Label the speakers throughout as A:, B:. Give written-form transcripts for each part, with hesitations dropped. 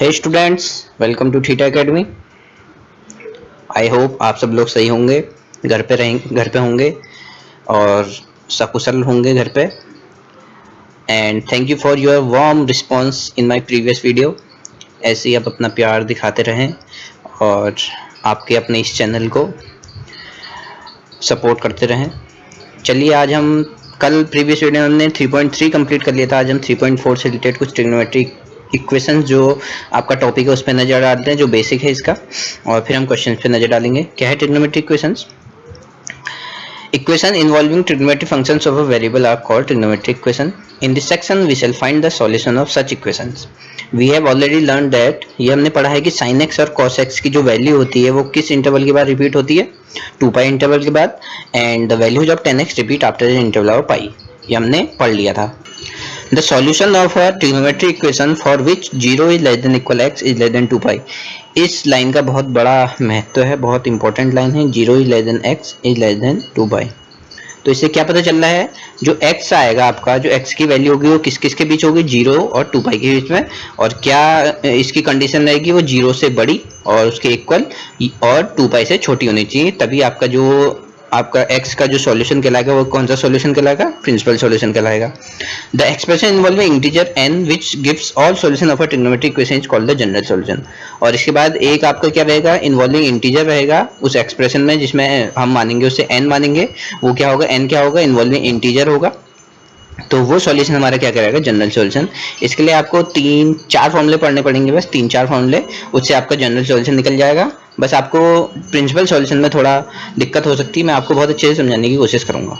A: Hey students, welcome to Theta Academy. I hope आप सब लोग सही होंगे, घर पे होंगे और सकुशल होंगे घर पे। And thank you for your warm response in my previous video. ऐसे ही आप अपना प्यार दिखाते रहें और आपके अपने इस चैनल को सपोर्ट करते रहें। चलिए, आज हम कल प्रीवियस वीडियो में हमने 3.3 कंप्लीट कर लिया था। आज हम 3.4 से रिलेटेड कुछ ट्रिग्नोमेट्रिक इक्वेशंस जो आपका टॉपिक है उस पर नज़र डालते हैं, जो बेसिक है इसका, और फिर हम क्वेश्चंस पे नज़र डालेंगे। क्या है trigonometric equations? Equation involving trigonometric functions of a variable are called trigonometric equation. In this section we shall find the solution of such equations. We have already learned that ये हमने पढ़ा है कि sin x और cos x की जो value होती है वो किस इंटरवल के बाद रिपीट होती है? 2π इंटरवल के बाद। And the values of tan x repeat after the interval of pi, ये हमने पढ़ लिया था। The solution of a trigonometric equation for which 0 is less than equal x is less than 2π। इस लाइन का बहुत बड़ा महत्व है, बहुत इंपॉर्टेंट लाइन है। 0 is less than x is less than 2π। तो इससे क्या पता चल रहा है, जो x आएगा आपका, जो x की वैल्यू होगी वो किस किस के बीच होगी? 0 और 2π के बीच में। और क्या इसकी कंडीशन रहेगी? वो 0 से बड़ी और उसके इक्वल और 2π से छोटी होनी चाहिए, तभी आपका x का जो सॉल्यूशन कहलाएगा वो कौन सा सॉल्यूशन कहलाएगा? प्रिंसिपल सॉल्यूशन कहलाएगा। The expression involving integer n which gives all solution of a trigonometric equation is called the general solution. और इसके बाद एक आपका क्या रहेगा? इन्वॉल्विंग इंटीजर रहेगा उस एक्सप्रेशन में, जिसमें हम मानेंगे उसे n मानेंगे। वो क्या होगा? n क्या होगा? इन्वॉल्विंग इंटीजर होगा। तो वो सॉल्यूशन हमारा क्या करेगा? General solution. इसके लिए आपको 3-4 फॉर्मूले पढ़ने पड़ेंगे, बस 3-4 फॉर्मूले, उससे आपका जनरल सॉल्यूशन निकल जाएगा। बस आपको प्रिंसिपल सॉल्यूशन में थोड़ा दिक्कत हो सकती है, मैं आपको बहुत अच्छे से समझाने की कोशिश करूंगा।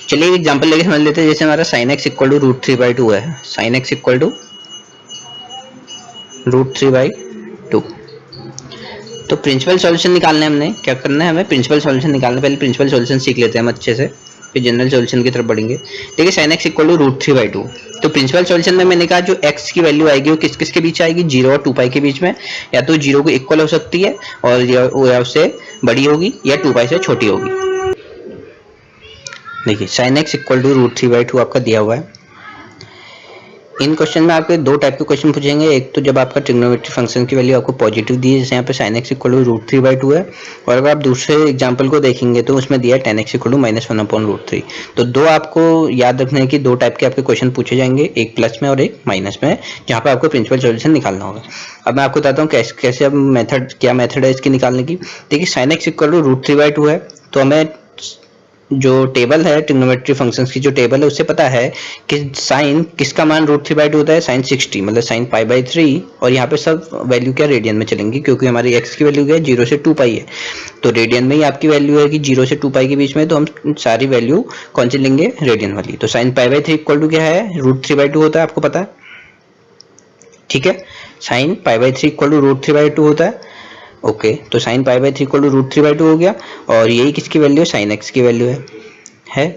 A: चलिए एक एग्जांपल लेके समझ लेते हैं। जैसे हमारा sin x इक्वल टू √3/2 है। sin x equal to √3/2। तो प्रिंसिपल सॉल्यूशन निकालना है, हमने क्या करना है? हमें प्रिंसिपल सॉल्यूशन निकालना। पहले प्रिंसिपल सॉल्यूशन सीख लेते हैं हम अच्छे से, फिर जनरल सॉल्यूशन की तरफ बढ़ेंगे। देखिए sin x इक्वल टू √3/2। तो प्रिंसिपल सॉल्यूशन में मैंने कहा जो x की वैल्यू आएगी वो किस किस के बीच आएगी? 0 और 2π के बीच में। या तो 0 को इक्वल हो सकती है और या उससे बड़ी होगी, या 2π से छोटी होगी। देखिए sin x इक्वल टू √3/2 आपका दिया हुआ है। इन क्वेश्चन में आपके दो टाइप के क्वेश्चन पूछेंगे। एक तो जब आपका ट्रिग्नोमेट्रिक फंक्शन की वैल्यू आपको पॉजिटिव दी है, जैसे यहाँ पे sin x इक्वल टू √3/2 है। और अगर आप दूसरे एग्जांपल को देखेंगे तो उसमें दिया है tan x इक्वल टू -1/√3। तो दो आपको याद रखने की दो टाइप के आपके क्वेश्चन पूछे जाएंगे, एक प्लस में और एक माइनस में, जहाँ पे आपको प्रिंसिपल सॉल्यूशन निकालना होगा। अब मैं आपको बताता हूँ कैसे अब क्या मेथड है इसकी निकालने की। देखिए sin x इक्वल टू √3/2 है, तो हमें जो टेबल है ट्रिग्नोमेट्रिक फंक्शंस की, जो टेबल है उससे पता है कि साइन किसका मान √3/2 होता है? sin 60, मतलब sin π/3। और यहाँ पे सब वैल्यू क्या रेडियन में चलेंगी, क्योंकि हमारी x की वैल्यू क्या है? 0 से 2π है। तो रेडियन में ही आपकी वैल्यू है कि 0 से 2π के बीच में, तो हम सारी वैल्यू कौन सी लेंगे? रेडियन वाली। तो sin π/3 इक्वल टू क्या है? √3/2 होता है, आपको पता है, ठीक है। sin π/3 इक्वल टू √3/2 होता है। ओके, तो sin π/3 इक्वल टू √3/2 हो गया। और यही किसकी वैल्यू है? sin x की वैल्यू है।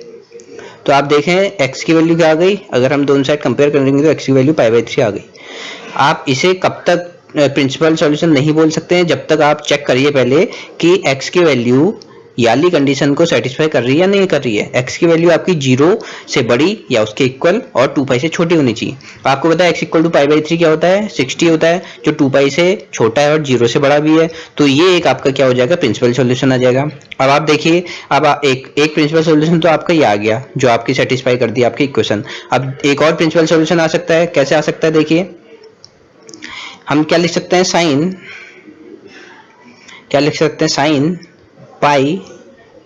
A: तो आप देखें x की वैल्यू क्या आ गई? अगर हम दोनों साइड कंपेयर करेंगे तो x की वैल्यू π/3 आ गई। आप इसे कब तक प्रिंसिपल सॉल्यूशन नहीं बोल सकते हैं? जब तक आप चेक करिए पहले कि x की वैल्यू याली कंडीशन को सेटिस्फाई कर रही है या नहीं कर रही है। x की वैल्यू आपकी 0 से बड़ी या उसके इक्वल और 2π से छोटी होनी चाहिए। आपको पता है x इक्वल टू π/3 क्या होता है? 60 होता है, जो 2π से छोटा है और 0 से बड़ा भी है। तो ये एक आपका क्या हो जाएगा? प्रिंसिपल सॉल्यूशन आ जाएगा। अब आप देखिए, अब एक प्रिंसिपल सॉल्यूशन तो आपका ये आ गया जो आपकी सेटिस्फाई कर दी आपकी इक्वेशन। अब एक और प्रिंसिपल सॉल्यूशन आ सकता है। कैसे आ सकता है? देखिए हम क्या लिख सकते हैं? sin π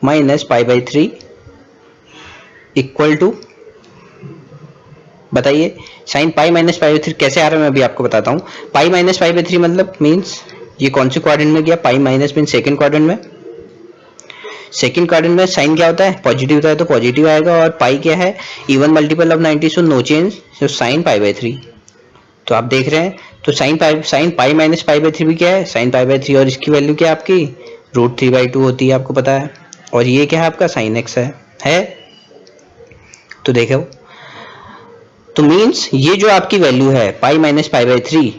A: माइनस π/3 इक्वल टू, बताइए sin π माइनस π/3 कैसे आ रहा है? मैं अभी आपको बताता हूँ। π माइनस π/3 मतलब मीन्स ये कौन से क्वाड्रेंट में गया? π माइनस मीन्स सेकंड क्वाड्रेंट में। सेकंड क्वाड्रेंट में साइन क्या होता है? पॉजिटिव होता है, तो पॉजिटिव आएगा। और पाई क्या है? Even multiple of 90, so no change, so sin π/3। तो आप देख रहे हैं, तो sin π माइनस π/3 भी क्या है? sin π/3। और इसकी वैल्यू क्या है आपकी? √3/2 होती है, आपको पता है। और ये क्या है? आपका sin x है। तो देखो, तो मीन्स ये जो आपकी वैल्यू है π माइनस π/3,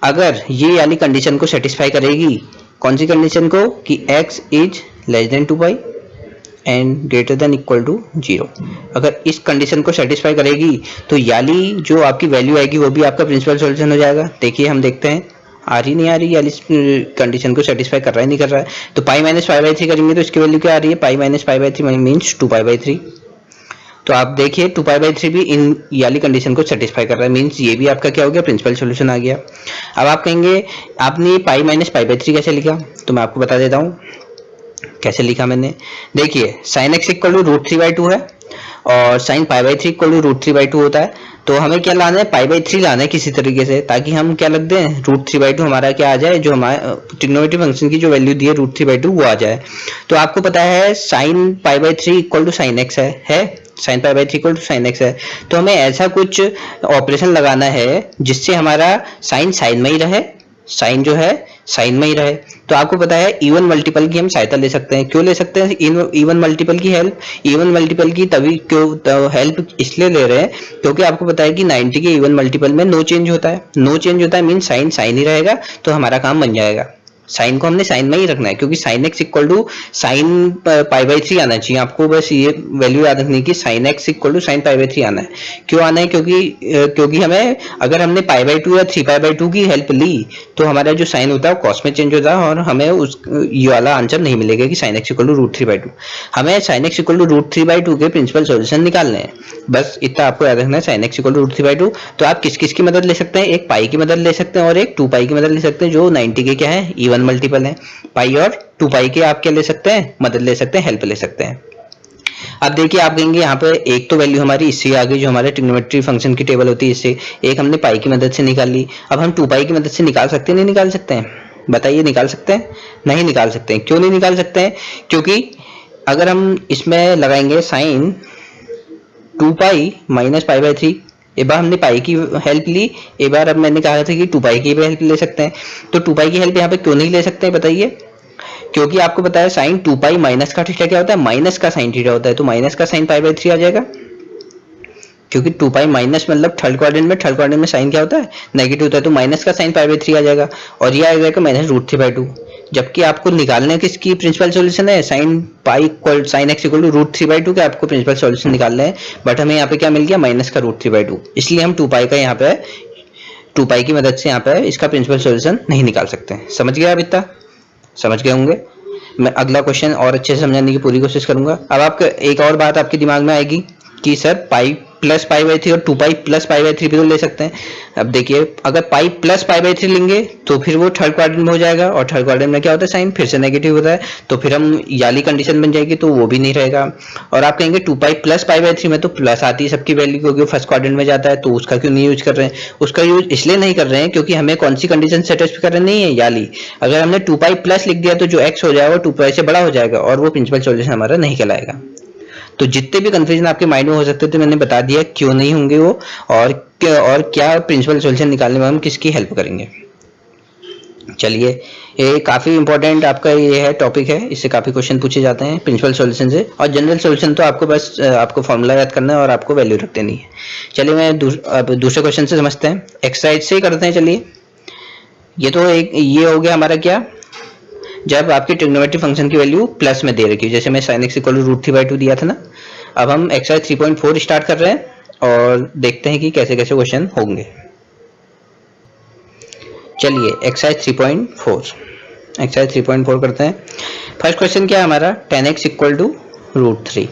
A: अगर ये वाली कंडीशन को सेटिस्फाई करेगी, कौन सी कंडीशन को? कि x is less than 2π। And greater than equal to 0। अगर इस कंडीशन को सेटिस्फाई करेगी तो याली जो आपकी वैल्यू आएगी वो भी आपका प्रिंसिपल सॉल्यूशन हो जाएगा। देखिए हम देखते हैं आ रही नहीं आ रही, याली कंडीशन को सेटिस्फाई कर रहा है नहीं कर रहा है। तो pi minus pi by three करेंगे तो इसकी वैल्यू क्या आ रही है, pi minus pi by three means 2π/3। तो आप देखिए 2π/3 भी इन याली कंडीशन को सेटिस्फाई कर रहा है, मीन्स ये भी आपका क्या हो गया, प्रिंसिपल सॉल्यूशन आ गया। अब आप कहेंगे आपने पाई माइनस पाई बाई थ्री कैसे लिखा, तो मैं आपको बता देता हूँ कैसे लिखा मैंने। देखिए साइन एक्स इक्वल टू √3/2 है और sine pi by three equal to √3/2 होता है। तो हमें क्या लाना है, पाई/3 लाना है किसी तरीके से, ताकि हम क्या लग दें, √3/2 हमारा क्या आ जाए, जो हमारे ट्रिग्नोमेट्री फंक्शन की जो वैल्यू दी है √3/2 वो आ जाए। तो आपको पता है साइन पाई/3 इक्वल टू साइन एक्स है साइन पाई/3 इक्वल टू साइन एक्स है। तो हमें ऐसा कुछ ऑपरेशन लगाना है जिससे हमारा साइन में ही रहे, साइन जो है साइन में ही रहे। तो आपको पता है इवन मल्टीपल की हम सहायता ले सकते हैं। क्यों ले सकते हैं इवन मल्टीपल की हेल्प, इवन मल्टीपल की तभी क्यों हेल्प इसलिए ले रहे हैं क्योंकि आपको पता है कि 90 के इवन मल्टीपल में नो चेंज होता है, नो चेंज होता है मीन साइन साइन ही रहेगा, तो हमारा काम बन जाएगा। साइन को हमने साइन में ही रखना है क्योंकि sine x equal to sine पाई/3 आना चाहिए। आपको बस ये वैल्यू याद रखनी है कि sine x equal to sine पाई/3 आना है। क्यों आना है, क्योंकि हमें अगर हमने पाई/2 या 3π/2 की हेल्प ली तो हमारा जो साइन होता है वो कॉस में चेंज होता है और हमें उस ये वाला आंसर नहीं मिलेगा कि साइन एक्स इक्वल टू √3/2। हमें साइन एक्स इक्वल टू √3/2 के प्रिंसिपल सॉल्यूशन निकालने हैं, बस इतना आपको याद रखना है, साइन एक्स इक्वल टू √3/2। तो आप किस किस की मदद ले सकते हैं, एक पाई की मदद ले सकते हैं और एक 2π की मदद ले सकते हैं, जो 90 के क्या है, इवन मल्टीपल है। पाई और 2π के आप क्या ले सकते हैं, मदद ले सकते हैं, हेल्प ले सकते हैं। अब देखिए आप कहेंगे यहाँ पे एक तो वैल्यू हमारी इससे आ गई जो हमारे ट्रिग्नोमेट्री फंक्शन की टेबल होती है, इससे एक हमने पाई की मदद से निकाल ली। अब हम 2π की मदद से निकाल सकते हैं नहीं निकाल सकते हैं, बताइए निकाल सकते हैं, नहीं निकाल सकते हैं। क्यों नहीं निकाल सकते हैं, क्योंकि अगर हम इसमें लगाएंगे साइन 2π माइनस पाई/3, एक बार हमने पाई की हेल्प ली, एक बार अब मैंने कहा था कि 2π की भी हेल्प ले सकते हैं। तो 2π की हेल्प यहाँ पे क्यों नहीं ले सकते हैं बताइए, क्योंकि आपको पता है साइन 2π माइनस का थीटा क्या होता है, माइनस का साइन थीटा होता है, तो माइनस का साइन पाई/3 आ जाएगा। क्योंकि 2π माइनस मतलब थर्ड क्वाड्रेंट में साइन क्या होता है, नेगेटिव होता है, तो माइनस का साइन पाई/3 आ जाएगा और ये आ जाएगा माइनस √3/2। जबकि आपको निकालने किसकी प्रिंसिपल सॉल्यूशन है, साइन एक्स इक्वल टू √3/2 के आपको प्रिंसिपल सॉल्यूशन निकालना है, बट हमें यहाँ पे क्या मिल गया, माइनस का √3/2, इसलिए हम 2π का यहाँ पे 2π की मदद से यहाँ पे इसका प्रिंसिपल सॉल्यूशन नहीं निकाल सकते। समझ गया, अब इतना समझ गए होंगे। मैं अगला क्वेश्चन और अच्छे से समझाने की पूरी कोशिश करूंगा। अब आपका एक और बात आपके दिमाग में आएगी कि सर पाई प्लस पाई/3 और 2π प्लस पाई/3 भी तो ले सकते हैं। अब देखिए अगर पाई प्लस पाई/3 लेंगे तो फिर वो थर्ड क्वाड्रेंट में हो जाएगा और थर्ड क्वाड्रेंट में क्या होता है, साइन फिर से नेगेटिव होता है, तो फिर हम याली कंडीशन बन जाएगी, तो वो भी नहीं रहेगा। और आप कहेंगे 2π प्लस पाई/3 में तो प्लस आती है सबकी वैल्यू, क्योंकि फर्स्ट क्वाड्रेंट में जाता है, तो उसका क्यों नहीं यूज कर रहे हैं, उसका यूज इसलिए नहीं कर रहे हैं क्योंकि हमें कौन सी कंडीशन सेटिस्फाई कर रहे नहीं है, याली। अगर हमने 2π प्लस लिख दिया तो जो एक्स हो जाएगा 2π से बड़ा हो जाएगा और वो प्रिंसिपल सॉल्यूशन हमारा नहीं कहलाएगा। तो जितने भी कंफ्यूजन आपके माइंड में हो सकते थे मैंने बता दिया क्यों नहीं होंगे वो, और क्या प्रिंसिपल सॉल्यूशन निकालने में हम किसकी हेल्प करेंगे। चलिए ये काफी इंपॉर्टेंट आपका ये है टॉपिक है, इससे काफी क्वेश्चन पूछे जाते हैं प्रिंसिपल सॉल्यूशन से, और जनरल सॉल्यूशन तो आपको बस आपको फॉर्मूला याद करना है और आपको वैल्यू रख देनी है। चलिए मैं अब दूसरे क्वेश्चन से समझते हैं, एक्सरसाइज से ही करते हैं। चलिए ये तो एक ये हो गया हमारा क्या, जब आपकी ट्रिग्नोमेट्री फंक्शन की वैल्यू प्लस में दे रखी है, जैसे मैं sin x इक्वल टू √3/2 दिया था ना। अब हम एक्सरसाइज 3.4 स्टार्ट कर रहे हैं और देखते हैं कि कैसे कैसे क्वेश्चन होंगे। चलिए एक्सरसाइज 3.4 करते हैं। फर्स्ट क्वेश्चन क्या है हमारा, tan x equal to √3।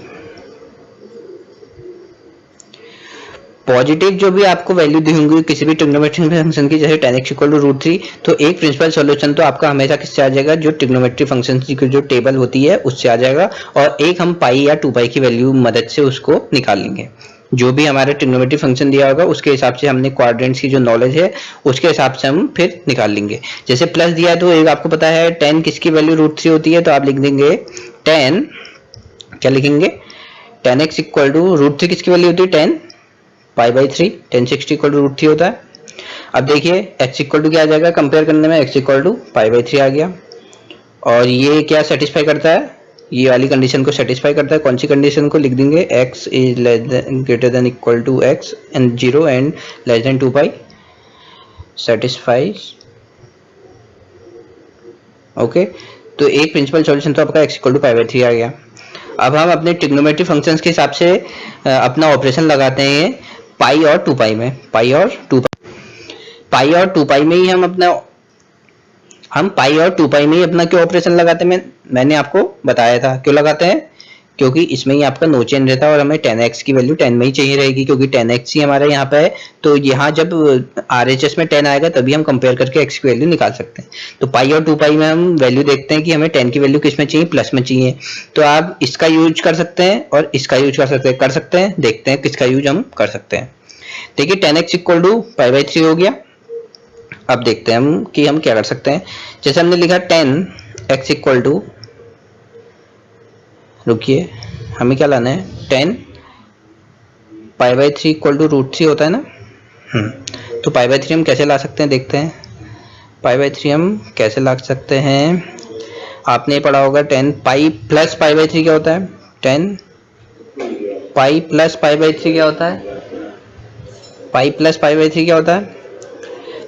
A: Positive जो भी आपको वैल्यू दी होंगी किसी भी ट्रिग्नोमेट्री फंक्शन की, जैसे tan x इक्वल टू √3, तो एक प्रिंसिपल सॉल्यूशन तो आपका हमेशा किससे आ जाएगा, जो ट्रिग्नोमेट्री फंक्शन की जो टेबल होती है उससे आ जाएगा, और एक हम पाई या 2π की वैल्यू मदद से उसको निकाल लेंगे। जो भी हमारे ट्रिग्नोमेट्री फंक्शन दिया होगा उसके हिसाब से हमने क्वाड्रेंट्स की जो नॉलेज है उसके हिसाब से हम फिर निकाल लेंगे। जैसे प्लस दिया तो एक आपको पता है tan किसकी वैल्यू √3 होती है, तो आप लिख देंगे tan, क्या लिखेंगे, tan x इक्वल टू √3 किसकी वैल्यू होती है, tan पाई/3, tan 60 इक्वल टू √3 होता है। अब देखिए x इक्वल टू क्या आ जाएगा, कंपेयर करने में x इक्वल टू पाई/3 आ गया, और ये क्या सेटिस्फाई करता है, ये वाली कंडीशन को सेटिस्फाई करता है। कौन सी कंडीशन को लिख देंगे, x is greater than equal to x and 0 and less than 2π satisfies. Okay, तो एक प्रिंसिपल सॉल्यूशन तो आपका x इक्वल टू पाई/3 आ गया। अब हम अपने ट्रिग्नोमेट्री फंक्शंस के हिसाब से अपना ऑपरेशन लगाते हैं पाई और 2 पाई में। पाई और 2 पाई में ही हम पाई और 2 पाई में ही अपना क्यों ऑपरेशन लगाते हैं, मैंने आपको बताया था क्यों लगाते हैं, क्योंकि इसमें ही आपका नो चेंज रहता है और हमें 10x की वैल्यू 10 में ही चाहिए रहेगी, क्योंकि 10x ही हमारा यहाँ पे है। तो यहाँ जब RHS में 10 आएगा तभी हम कंपेयर करके x की वैल्यू निकाल सकते हैं। तो पाई और 2 पाई में हम वैल्यू देखते हैं कि हमें 10 की वैल्यू किस में चाहिए, प्लस में चाहिए। तो आप इसका यूज कर सकते हैं और इसका यूज कर सकते हैं, देखते हैं किसका यूज हम कर सकते हैं। देखिए 10x equal to pi by 3 हो गया। अब देखते हैं हम कि हम क्या कर सकते हैं। जैसे हमने लिखा 10x इक्वल टू, रुकिए हमें क्या लाना है, 10 पाई बाई 3 इक्वल टू √3 होता है ना। तो पाई बाई 3 हम कैसे ला सकते हैं, देखते हैं पाई बाई 3 हम कैसे ला सकते हैं। आपने पढ़ा होगा 10 पाई प्लस पाई बाई 3 क्या होता है, 10 पाई प्लस पाई बाई 3 क्या होता है, पाई प्लस पाई बाई 3 क्या होता है,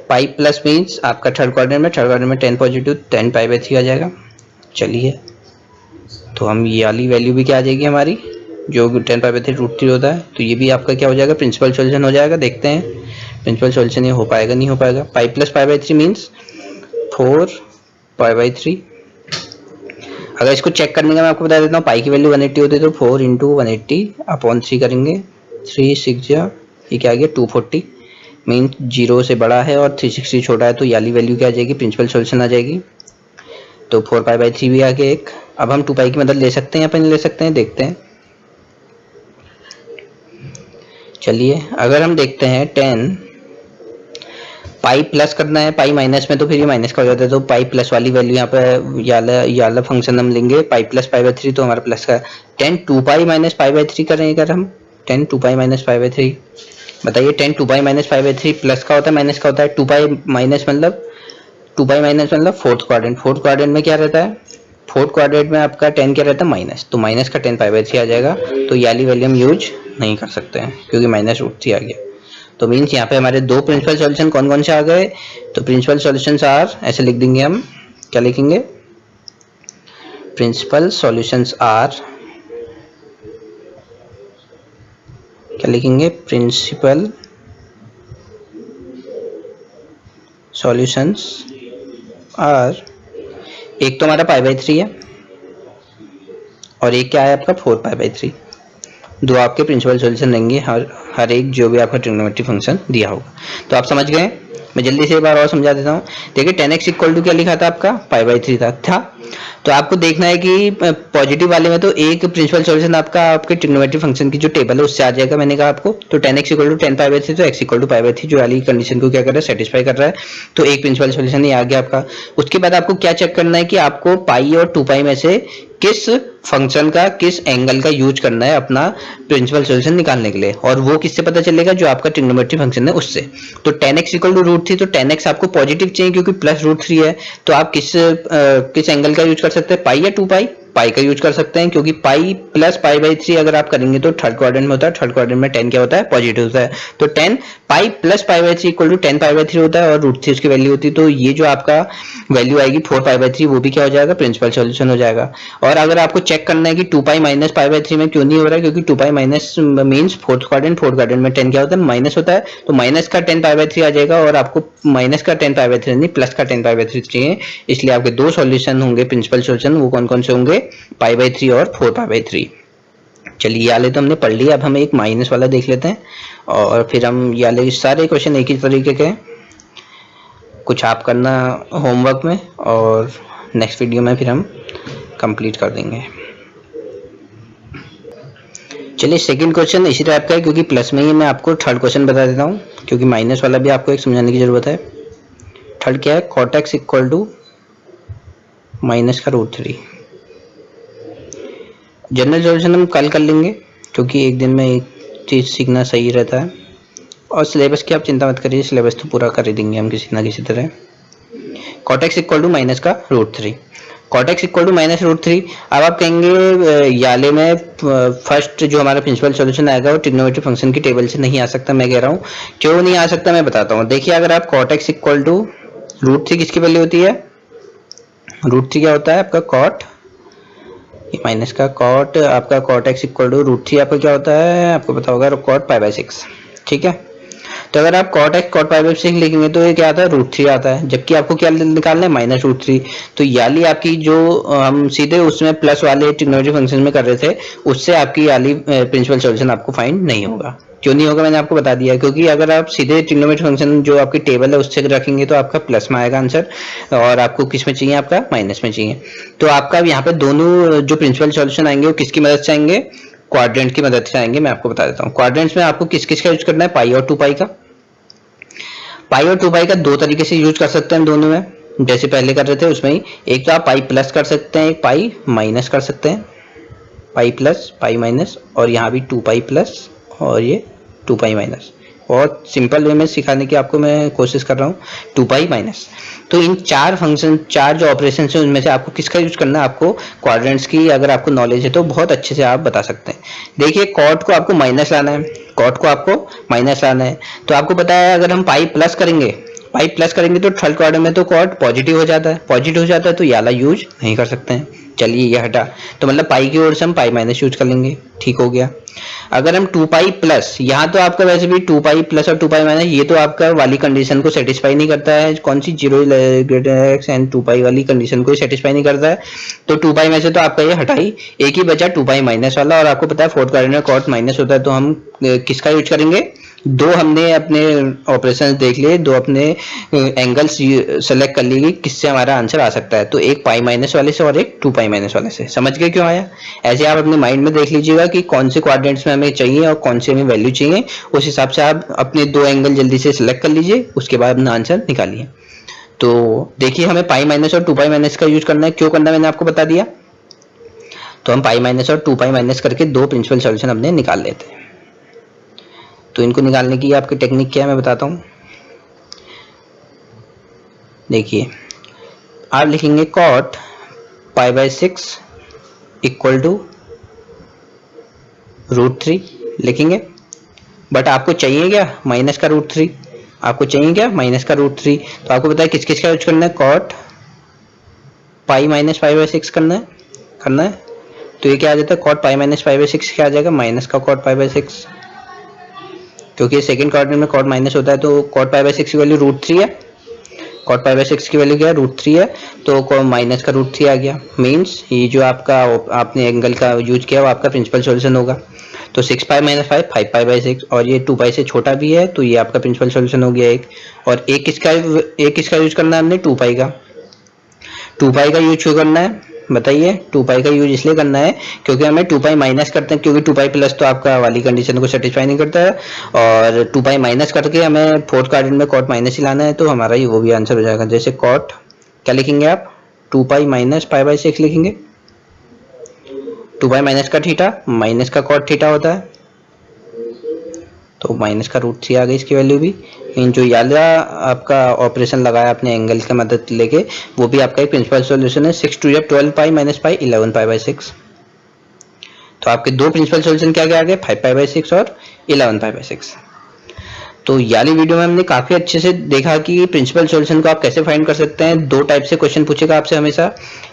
A: पाई प्लस मीन्स आपका थर्ड क्वाड्रेंट में 10 पॉजिटिव 10 पाई बाई 3 आ जाएगा। चलिए तो हम ये वाली वैल्यू भी क्या आ जाएगी हमारी, जो 10 पाई बाई 3 √3 होता है। तो ये भी आपका क्या हो जाएगा, प्रिंसिपल सॉल्यूशन हो जाएगा। देखते हैं प्रिंसिपल सॉल्यूशन ये हो पाएगा नहीं हो पाएगा। पाई plus pi by 3 means 4 pi by 3। अगर इसको चेक करने का मैं आपको बता देता हूँ, पाई की वैल्यू 180 होती है तो 4 इंटू 180 अपॉन 3 करेंगे, 3 6 ये क्या आ गया 240 मीन 0 से बड़ा है और 360 छोटा है। तो ये वाली वैल्यू क्या आ जाएगी, प्रिंसिपल सॉल्यूशन आ जाएगी। तो 4 पाई बाई 3 भी आ गया एक। अब हम 2 पाई की मदद ले सकते हैं या नहीं ले सकते हैं, देखते हैं। चलिए अगर हम देखते हैं 10 पाई प्लस करना है पाई माइनस में, तो फिर ये माइनस का हो जाता है। तो पाई प्लस वाली वैल्यू यहाँ पे याला फंक्शन हम लेंगे, पाई प्लस पाई बाई 3 तो हमारा प्लस का 10 2 पाई माइनस पाई बाई 3 करें अगर हम 10 2 पाई माइनस पाई बाई 3, बताइए 10 2 पाई माइनस पाई बाई 3 प्लस का होता है माइनस का होता है। 2 पाई माइनस मतलब फोर्थ क्वाड्रेंट में क्या रहता है, फोर्थ क्वाड्रेंट में आपका 10 क्या रहता है माइनस, तो माइनस का 10 पाई बाई 3 आ जाएगा। तो ये वाली वैल्यू हम यूज नहीं कर सकते हैं क्योंकि माइनस √3 आ गया। तो मीन्स यहाँ पे हमारे दो प्रिंसिपल सॉल्यूशन कौन कौन से आ गए, तो प्रिंसिपल सॉल्यूशंस आर, ऐसे लिख देंगे हम, क्या लिखेंगे, प्रिंसिपल सॉल्यूशंस आर, क्या लिखेंगे, प्रिंसिपल सॉल्यूशंस आर। एक तो हमारा पाई बाई 3 है और एक क्या है आपका 4 पाई बाई 3। दो आपके प्रिंसिपल सॉल्यूशन रहेंगे हर एक जो भी आपका ट्रिग्नोमेट्री फंक्शन दिया होगा। तो आप समझ गए। मैं जल्दी से एक बार और समझा देता हूँ। देखिए 10x इक्वल टू क्या लिखा था आपका, पाई बाई 3 था। तो आपको देखना है कि पॉजिटिव वाले में तो एक प्रिंसिपल सॉल्यूशन आपका आपके ट्रिग्नोमेट्री फंक्शन की जो टेबल है उससे आ जाएगा, मैंने कहा आपको। तो 10x equal to 10 pi by 3, तो x equal to pi by 3 जो वाली कंडीशन को क्या कर रहा है, सेटिस्फाई कर रहा है। तो एक प्रिंसिपल सॉल्यूशन ये आ गया आपका। उसके बाद आपको क्या चेक करना है कि आपको पाई और 2 पाई में से किस फंक्शन का किस एंगल का यूज करना है अपना प्रिंसिपल सॉल्यूशन निकालने के लिए, और वो किससे पता चलेगा, जो आपका ट्रिग्नोमेट्री फंक्शन है उससे। तो 10x इक्वल टू √3, तो 10x आपको पॉजिटिव चाहिए क्योंकि प्लस √3 है। तो आप किस एंगल का यूज कर सकते हैं, पाई या 2 पाई, पाई का यूज कर सकते हैं क्योंकि पाई प्लस पाई बाई 3 अगर आप करेंगे तो थर्ड क्वाड्रेंट में होता है, थर्ड क्वाड्रेंट में 10 क्या होता है, पॉजिटिव होता है। तो 10 pi plus pi by 3 equal to 10 pi by 3 होता है और √3 उसकी वैल्यू होती है। तो ये जो आपका वैल्यू आएगी 4 पाई बाई 3 वो भी क्या हो जाएगा, प्रिंसिपल सॉल्यूशन हो जाएगा। और अगर आपको चेक करना है कि 2 पाई माइनस पाई बाई 3 में क्यों नहीं हो रहा है, क्योंकि 2 pi minus means fourth quadrant में 10 क्या होता है, माइनस होता है। तो माइनस का 10 पाई बाई 3 आ जाएगा और आपको माइनस का 10 पाई बाई 3 नहीं प्लस का 10 पाई बाई 3 चाहिए। इसलिए आपके दो सॉल्यूशन होंगे प्रिंसिपल सॉल्यूशन, वो कौन कौन से होंगे, पाई बाई 3 और 4 पाई बाई 3। चलिए ये वाले तो हमने पढ़ लिया। अब हम एक माइनस वाला देख लेते हैं और फिर हम ये वाले सारे क्वेश्चन एक ही तरीके के, कुछ आप करना होमवर्क में और नेक्स्ट वीडियो में फिर हम कंप्लीट कर देंगे। चलिए सेकंड क्वेश्चन इसी टाइप का है, क्योंकि प्लस में ही मैं आपको थर्ड क्वेश्चन बता देता हूँ, क्योंकि माइनस वाला भी आपको एक समझाने की जरूरत है। थर्ड क्या है, cot x equal to minus का √3। जनरल सॉल्यूशन हम कल कर लेंगे क्योंकि एक दिन में एक चीज़ सीखना सही रहता है। और सिलेबस की आप चिंता मत करिए, सिलेबस तो पूरा कर ही देंगे हम किसी ना किसी तरह। cot x equal to minus का √3, cot x equal to minus √3। अब आप कहेंगे याले में फर्स्ट जो हमारा प्रिंसिपल सॉल्यूशन आएगा वो ट्रिग्नोमेट्री फंक्शन की टेबल से नहीं आ सकता। मैं कह रहा हूँ क्यों नहीं आ सकता, मैं बताता हूँ। देखिए अगर आप cot x इक्वल टू √3 किसकी वैल्यू होती है, √3 क्या होता है आपका, cot माइनस का कॉट आपका कॉट एक्स इक्वल टू √3 आपका क्या होता है, आपको पता होगा कॉट π/6। ठीक है, तो अगर आप कॉट एक्स कॉट π/6 लिखेंगे तो ये क्या आता है, √3 आता है, जबकि आपको क्या निकालना है, -√3। तो याली आपकी जो हम सीधे उसमें प्लस वाले ट्रिग्नोमेट्री फंक्शन में कर रहे थे, उससे आपकी याली प्रिंसिपल सॉल्यूशन आपको फाइंड नहीं होगा। क्यों नहीं होगा, मैंने आपको बता दिया, क्योंकि अगर आप सीधे ट्रिग्नोमेट्री फंक्शन जो आपकी टेबल है उससे रखेंगे तो आपका प्लस में आएगा आंसर, और आपको किस में चाहिए, आपका माइनस में चाहिए। तो आपका यहाँ पे दोनों जो प्रिंसिपल सॉल्यूशन आएंगे वो किसकी मदद से आएंगे, क्वाड्रेंट की मदद से आएंगे। मैं आपको बता देता हूँ क्वाड्रेंट्स में आपको किस किस का यूज करना है, पाई और 2 पाई का। पाई और 2 पाई का दो तरीके से यूज कर सकते हैं दोनों में, जैसे पहले कर रहे थे उसमें ही। एक तो आप पाई प्लस कर सकते हैं, एक पाई माइनस कर सकते हैं, पाई प्लस पाई माइनस, और यहाँ भी 2 पाई प्लस और ये 2 पाई माइनस। बहुत सिंपल वे में सिखाने की आपको मैं कोशिश कर रहा हूँ, 2 पाई माइनस। तो इन चार फंक्शन, चार जो ऑपरेशन है उनमें से आपको किसका यूज करना है, आपको क्वाड्रेंट्स की अगर आपको नॉलेज है तो बहुत अच्छे से आप बता सकते हैं। देखिए कॉट को आपको माइनस लाना है, कॉट को आपको माइनस लाना है, तो आपको पता है अगर हम पाई प्लस करेंगे, पाई प्लस करेंगे तो थर्ड क्वाड्रेंट में तो कॉट पॉजिटिव हो जाता है, पॉजिटिव हो जाता है तो याला यूज नहीं कर सकते हैं। चलिए ये हटा, तो मतलब पाई की ओर से हम पाई माइनस यूज कर लेंगे, ठीक हो गया। अगर हम 2 पाई प्लस, यहाँ तो आपका वैसे भी 2 पाई प्लस और 2 पाई माइनस ये तो आपका वाली कंडीशन को सेटिस्फाई नहीं करता है, कौन सी 0 ग्रेटर एक्स एंड 2 पाई वाली कंडीशन को सेटिस्फाई नहीं करता है, तो 2 पाई में से तो आपका ये हटा ही, एक ही बचा 2 पाई माइनस वाला। और आपको पता है फोर्थ क्वाड्रेंट में कॉट माइनस होता है, तो हम किसका यूज करेंगे, दो हमने अपने ऑपरेशन देख लिए, दो अपने एंगल्स सेलेक्ट कर लिए किससे हमारा आंसर आ सकता है, तो एक पाई माइनस वाले से और एक 2 पाई माइनस वाले से। समझ गए क्यों आया? ऐसे आप अपने माइंड में देख लीजिएगा कि कौन से क्वाड्रेंट्स में हमें चाहिए और कौन से हमें वैल्यू चाहिए, उस हिसाब से आप अपने दो एंगल जल्दी से सिलेक्ट कर लीजिए, उसके बाद अपना आंसर निकालिए। तो देखिए हमें पाई माइनस और 2 पाई माइनस का यूज करना है, क्यों करना है मैंने आपको बता दिया। तो हम पाई माइनस और 2 पाई माइनस करके दो प्रिंसिपल सॉल्यूशन अपने निकाल लेते हैं। तो इनको निकालने की आपकी टेक्निक क्या है मैं बताता हूँ। देखिए आप लिखेंगे कॉट π/6 इक्वल टू √3 लिखेंगे, बट आपको चाहिए क्या, माइनस का √3, आपको चाहिए क्या, माइनस का √3। तो आपको पता है किस किस का यूज करना है, कॉट पाई माइनस π/6 करना है। तो ये क्या आ जाता है, कॉट पाई माइनस π/6 क्या आ जाएगा, माइनस का कॉट π/6, क्योंकि सेकंड क्वाड्रेंट में कॉट माइनस होता है, तो कॉट π/6 की वैल्यू √3 है, कॉट π/6 की वैल्यू क्या है, √3 है, तो माइनस का √3 आ गया। मीन्स ये जो आपका आपने एंगल का यूज किया वो आपका प्रिंसिपल सॉल्यूशन होगा। तो 6 पाई माइनस 5 5 पाई बाई 6, और ये 2 पाई से छोटा भी है, तो ये आपका प्रिंसिपल सॉल्यूशन हो गया एक। और एक किसका यूज करना है हमने, 2 पाई का। 2 पाई का यूज क्यों करना है बताइए, 2 पाई का यूज इसलिए करना है क्योंकि हमें 2 पाई माइनस करते हैं, क्योंकि 2 पाई प्लस तो आपका वाली कंडीशन को सेटिस्फाई नहीं करता है, और 2 पाई माइनस करके हमें फोर्थ क्वाड्रेंट में कॉट माइनस ही लाना है, तो हमारा ये वो भी आंसर हो जाएगा। जैसे कॉट क्या लिखेंगे आप, 2 पाई माइनस π/6 लिखेंगे, 2 पाई माइनस का थीटा माइनस का कॉट थीटा होता है, तो माइनस का √3 आ गई इसकी वैल्यू भी। इन जो याला आपका ऑपरेशन लगाया अपने एंगल की मदद लेके, वो भी आपका एक प्रिंसिपल सॉल्यूशन है। 6 2 12 पाई माइनस पाई 11 पाई/6। तो आपके दो प्रिंसिपल सॉल्यूशन क्या क्या आ गए, 5 पाई/6 और 11 पाई/6। तो याली वीडियो में हमने काफी अच्छे से देखा कि प्रिंसिपल सॉल्यूशन को आप कैसे फाइंड कर सकते हैं। दो टाइप से क्वेश्चन पूछेगा आपसे हमेशा,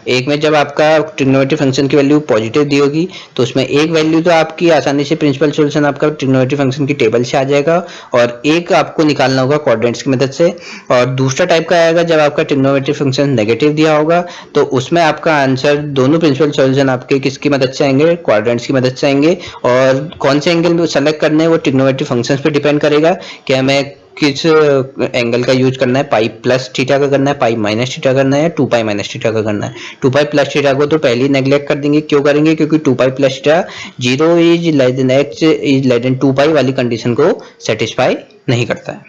A: एक में जब आपका ट्रिग्नोमेट्री फंक्शन की वैल्यू पॉजिटिव दी होगी तो उसमें एक वैल्यू तो आपकी आसानी से प्रिंसिपल सॉल्यूशन आपका ट्रिग्नोमेट्री फंक्शन की टेबल से आ जाएगा, और एक आपको निकालना होगा क्वाड्रेंट्स की मदद से। और दूसरा टाइप का आएगा जब आपका ट्रिग्नोमेट्री फंक्शन नेगेटिव दिया होगा, तो उसमें आपका आंसर दोनों प्रिंसिपल सॉल्यूशन आपके किसकी मदद से आएंगे, क्वाड्रेंट्स की मदद से आएंगे। और कौन से एंगल सेलेक्ट करने हैं वो ट्रिग्नोमेट्री फंक्शन पे डिपेंड करेगा कि हमें किस एंगल का यूज करना है, पाई प्लस थीटा का करना है, पाई माइनस थीटा करना है, 2 पाई माइनस थीटा का करना है। 2 पाई प्लस थीटा को तो पहले ही नेग्लेक्ट कर देंगे, क्यों करेंगे, क्योंकि 2 pi plus theta 0 is less then x is less then 2 पाई वाली कंडीशन को सेटिस्फाई नहीं करता है।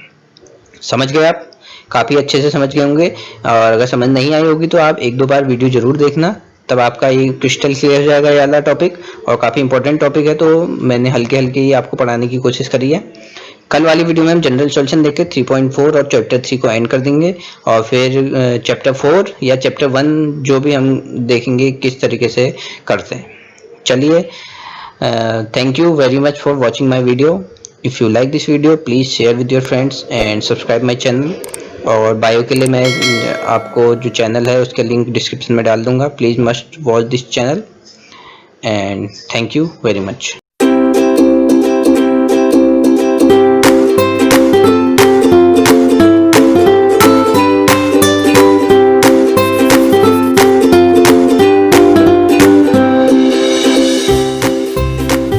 A: समझ गए आप, काफी अच्छे से समझ गए होंगे। और अगर समझ नहीं आई होगी तो आप एक दो बार वीडियो जरूर देखना, तब आपका ये क्रिस्टल क्लियर हो जाएगा ये वाला टॉपिक, और काफी इंपॉर्टेंट टॉपिक है, तो मैंने हल्के हल्के ही आपको पढ़ाने की कोशिश करी है। कल वाली वीडियो में हम जनरल सॉल्यूशन देख के 3.4 और चैप्टर 3 को एंड कर देंगे, और फिर चैप्टर 4 या चैप्टर 1 जो भी हम देखेंगे किस तरीके से करते हैं। चलिए, thank you very much for watching my video. If you like this video please share with your friends and subscribe my channel. और बायो के लिए मैं आपको जो चैनल है उसका लिंक डिस्क्रिप्शन में डाल दूंगा, please must watch this channel. And thank you very much.